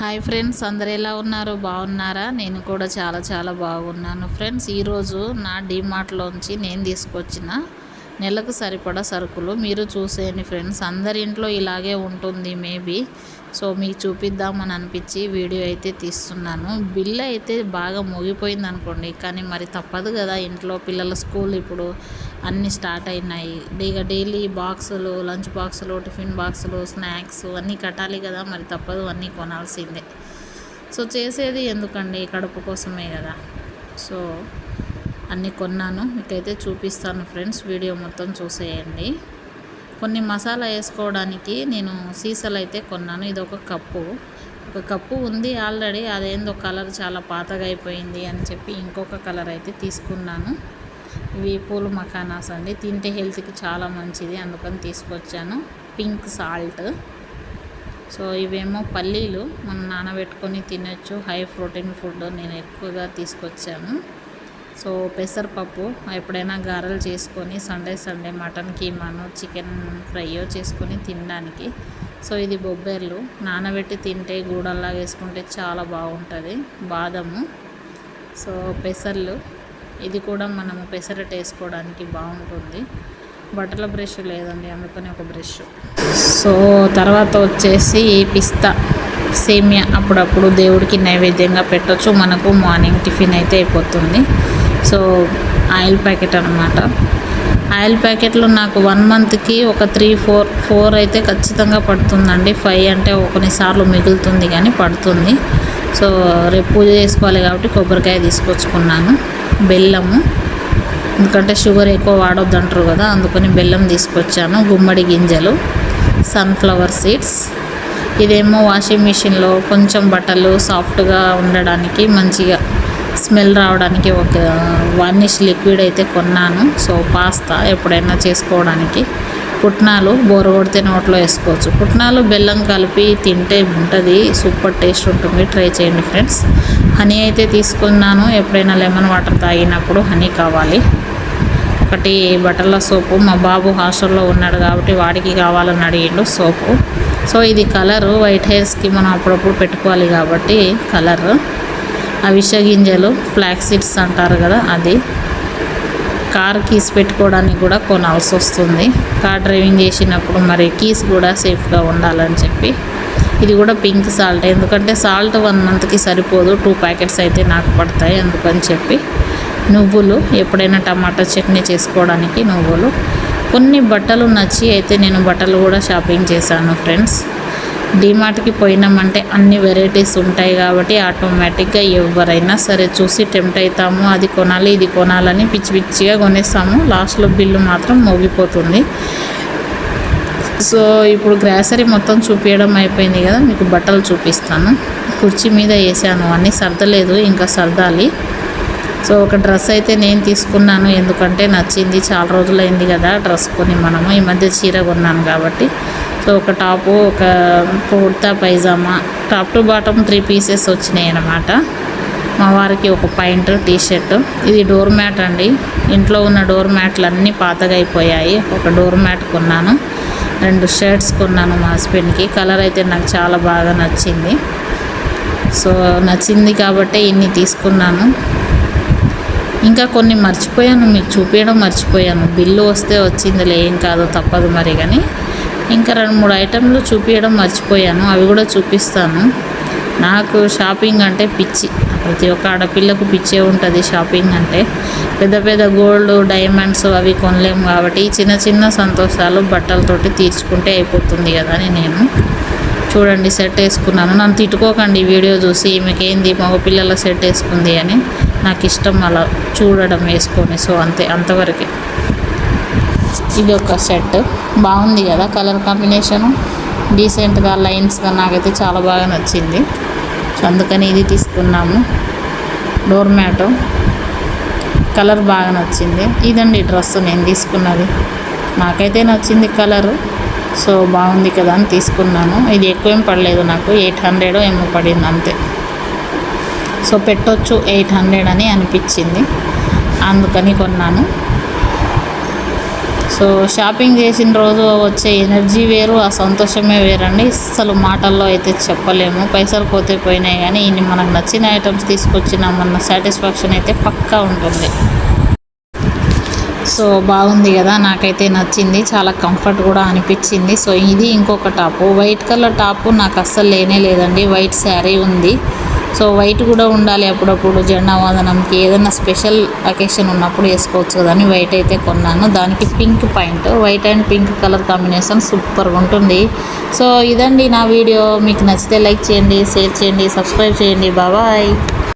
Hi friends, అందరు ఎలా ఉన్నారు? బాగున్నారా? నేను కూడా చాలా బాగున్నాను ఫ్రెండ్స్. ఈరోజు నా డీమార్ట్లోంచి నేను తీసుకొచ్చిన నెలకు సరిపడా సరుకులు మీరు చూసేయండి ఫ్రెండ్స్. అందరి ఇంట్లో ఇలాగే ఉంటుంది మేబీ. సో మీకు చూపిద్దామని అనిపించి వీడియో అయితే తీస్తున్నాను. బిల్ అయితే బాగా మోగిపోయింది అనుకోండి, కానీ మరి తప్పదు కదా, ఇంట్లో పిల్లల స్కూల్ ఇప్పుడు అన్నీ స్టార్ట్ అయినాయి. డైలీ బాక్సులు, లంచ్ బాక్సులు, టిఫిన్ బాక్సులు, స్నాక్స్ అన్నీ కట్టాలి కదా, మరి తప్పదు, అన్నీ కొనాల్సిందే. సో చేసేది ఎందుకండి, కడుపు కోసమే కదా. సో అన్నీ కొన్నాను, మీకైతే చూపిస్తాను ఫ్రెండ్స్. వీడియో మొత్తం చూసేయండి. కొన్ని మసాలా వేసుకోవడానికి నేను సీసాలు అయితే కొన్నాను. ఇది ఒక కప్పు ఉంది ఆల్రెడీ, అదేందో కలర్ చాలా పాతగా అయిపోయింది అని చెప్పి ఇంకొక కలర్ అయితే తీసుకున్నాను. ఇవి పూలు మఖానాస్ అండి, తింటే హెల్త్కి చాలా మంచిది, అందుకని తీసుకొచ్చాను. Pink salt. సో ఇవేమో పల్లీలు, మనం నానబెట్టుకొని తినొచ్చు, హై ప్రోటీన్ ఫుడ్, నేను ఎక్కువగా తీసుకొచ్చాను. సో పెసరపప్పు, ఎప్పుడైనా గారెలు చేసుకొని సండే మటన్ కీమాను, చికెన్ ఫ్రైయో చేసుకొని తినడానికి. సో ఇది బొబ్బర్లు, నానబెట్టి తింటే గూడల్లాగా వేసుకుంటే చాలా బాగుంటుంది. బాదము. సో పెసర్లు, ఇది కూడా మనము పెసరట్ వేసుకోవడానికి బాగుంటుంది. బట్టల బ్రష్ లేదండి, అందుకని ఒక బ్రష్. సో తర్వాత వచ్చేసి పిస్తా, సేమియా అప్పుడప్పుడు దేవుడికి నైవేద్యంగా పెట్టవచ్చు, మనకు మార్నింగ్ టిఫిన్ అయితే అయిపోతుంది. సో ఆయిల్ ప్యాకెట్ అనమాట. ఆయిల్ ప్యాకెట్లు నాకు 1 మంత్కి ఒక 3-4 అయితే ఖచ్చితంగా పడుతుందండి. 5 అంటే కొన్నిసార్లు మిగులుతుంది కానీ పడుతుంది. సో రేపు పూజ చేసుకోవాలి కాబట్టి కొబ్బరికాయ తీసుకొచ్చుకున్నాను. బెల్లము, ఎందుకంటే షుగర్ ఎక్కువ వాడొద్దు అంటారు కదా, అందుకని బెల్లం తీసుకొచ్చాను. గుమ్మడి గింజలు, సన్ఫ్లవర్ సీడ్స్. ఇదేమో వాషింగ్ మిషన్లో కొంచెం బట్టలు సాఫ్ట్గా ఉండడానికి, మంచిగా స్మెల్ రావడానికి ఒక వార్నిష్ లిక్విడ్ అయితే కొన్నాను. సో పాస్తా ఎప్పుడైనా చేసుకోవడానికి. పుట్నాలు, బోరు కొడితే నోట్లో వేసుకోవచ్చు. పుట్నాలు బెల్లం కలిపి తింటే ఉంటుంది, సూపర్ టేస్ట్ ఉంటుంది, ట్రై చేయండి ఫ్రెండ్స్. హనీ అయితే తీసుకున్నాను, ఎప్పుడైనా లెమన్ వాటర్ తాగినప్పుడు హనీ కావాలి. ఒకటి బట్టల సోపు, మా బాబు హాస్టల్లో ఉన్నాడు కాబట్టి వాడికి కావాలని అడిగిండు సోపు. సో ఇది కలరు, వైట్ హెయిర్స్కి మనం అప్పుడప్పుడు పెట్టుకోవాలి కాబట్టి కలర్. అవిసె గింజలు, ఫ్లాక్ సీడ్స్ అంటారు కదా, అది. కార్ కీస్ పెట్టుకోవడానికి కూడా కొనాల్సి వస్తుంది, కార్ డ్రైవింగ్ చేసినప్పుడు మరి కీస్ కూడా సేఫ్గా ఉండాలని చెప్పి. ఇది కూడా పింక్ సాల్ట్, ఎందుకంటే సాల్ట్ 1 మంత్కి సరిపోదు, 2 ప్యాకెట్స్ అయితే నాకు పడతాయి, అందుకని చెప్పి. నువ్వులు, ఎప్పుడైనా టమాటా చట్నీ చేసుకోవడానికి నువ్వులు. కొన్ని బట్టలు నచ్చి అయితే నేను బట్టలు కూడా షాపింగ్ చేశాను ఫ్రెండ్స్. డీమార్ట్కి పోయినామంటే అన్ని వెరైటీస్ ఉంటాయి కాబట్టి ఆటోమేటిక్గా ఎవరైనా సరే చూసి టెంప్ట్ అవుతాము, అది కొనాలి ఇది కొనాలని పిచ్చిగా కొనేస్తాము. లాస్ట్లో బిల్లు మాత్రం మోగిపోతుంది. సో ఇప్పుడు గ్రాసరీ మొత్తం చూపించడం అయిపోయింది కదా, మీకు బట్టలు చూపిస్తాను. కుర్చీ మీద వేసాను, అన్నీ సర్దలేదు, ఇంకా సర్దాలి. సో ఒక డ్రెస్ అయితే నేను తీసుకున్నాను, ఎందుకంటే నచ్చింది, చాలా రోజులైంది కదా డ్రెస్ కొని మనము. ఈ మధ్య చీర కొన్నాను కాబట్టి. సో ఒక టాపు, ఒక kurta pyjama, top to bottom 3 pieces వచ్చినాయి అన్నమాట. మా వారికి ఒక పాయింట్ టీషర్ట్. ఇది డోర్ మ్యాట్ అండి, ఇంట్లో ఉన్న డోర్ మ్యాట్లు అన్నీ పాతగా అయిపోయాయి. ఒక డోర్ మ్యాట్ కొన్నాను. 2 షర్ట్స్ కొన్నాను మా హస్బెండ్కి. కలర్ అయితే నాకు చాలా బాగా నచ్చింది. సో నచ్చింది కాబట్టి ఇన్ని తీసుకున్నాను. ఇంకా కొన్ని మర్చిపోయాను, మీకు చూపించడం మర్చిపోయాను. బిల్లు వస్తే వచ్చిందిలే, ఏం కాదు, తప్పదు మరి. కానీ ఇంకా 2-3 ఐటెంలు చూపించడం మర్చిపోయాను, అవి కూడా చూపిస్తాను. నాకు షాపింగ్ అంటే పిచ్చి, ప్రతి ఒక్క ఆడపిల్లకు పిచ్చే ఉంటుంది షాపింగ్ అంటే. పెద్ద గోల్డ్, డైమండ్స్ అవి కొనలేము కాబట్టి చిన్న సంతోషాలు బట్టలతోటి తీర్చుకుంటే అయిపోతుంది కదా అని నేను. చూడండి సెట్ వేసుకున్నాను. నన్ను తిట్టుకోకండి వీడియో చూసి, ఈమెకేంది మగపిల్లల సెట్ వేసుకుంది అని. నాకు ఇష్టం అలా చూడడం వేసుకొని. సో అంతవరకే. ఇది ఒక సెట్, బాగుంది కదా కలర్ కాంబినేషను, డీసెంట్గా లైన్స్గా, నాకైతే చాలా బాగా నచ్చింది. సో అందుకని ఇది తీసుకున్నాము. డోర్ మ్యాట్ కలర్ బాగా నచ్చింది. ఇదండి డ్రెస్ నేను తీసుకున్నది, నాకైతే నచ్చింది కలరు. సో బాగుంది కదా అని తీసుకున్నాను. ఇది ఎక్కువేం పడలేదు నాకు, 800 ఏమో పడింది అంతే. సో పెట్టొచ్చు 800 అని అనిపించింది, అందుకని కొన్నాను. సో షాపింగ్ చేసిన రోజు వచ్చే ఎనర్జీ వేరు, ఆ సంతోషమే వేరండి. అసలు మాటల్లో అయితే చెప్పలేము. పైసలు పోతే పోయినాయి కానీ ఇన్ని మనకు నచ్చిన ఐటమ్స్ తీసుకొచ్చినామన్న సాటిస్ఫాక్షన్ అయితే పక్కా ఉంటుంది. సో బాగుంది కదా, నాకైతే నచ్చింది, చాలా కంఫర్ట్ కూడా అనిపించింది. సో ఇది ఇంకొక టాపు, వైట్ కలర్ టాపు నాకు అస్సలు లేదండి. వైట్ శారీ ఉంది. సో వైట్ కూడా ఉండాలి అప్పుడప్పుడు, జెండా వందనంకి ఏదైనా స్పెషల్ అకేషన్ ఉన్నప్పుడు వేసుకోవచ్చు కదా అని వైట్ అయితే కొన్నాను. దానికి pink point, white and pink colour combination సూపర్గా ఉంటుంది. సో ఇదండి నా వీడియో. మీకు నచ్చితే లైక్ చేయండి, షేర్ చేయండి, సబ్స్క్రైబ్ చేయండి. బాయ్.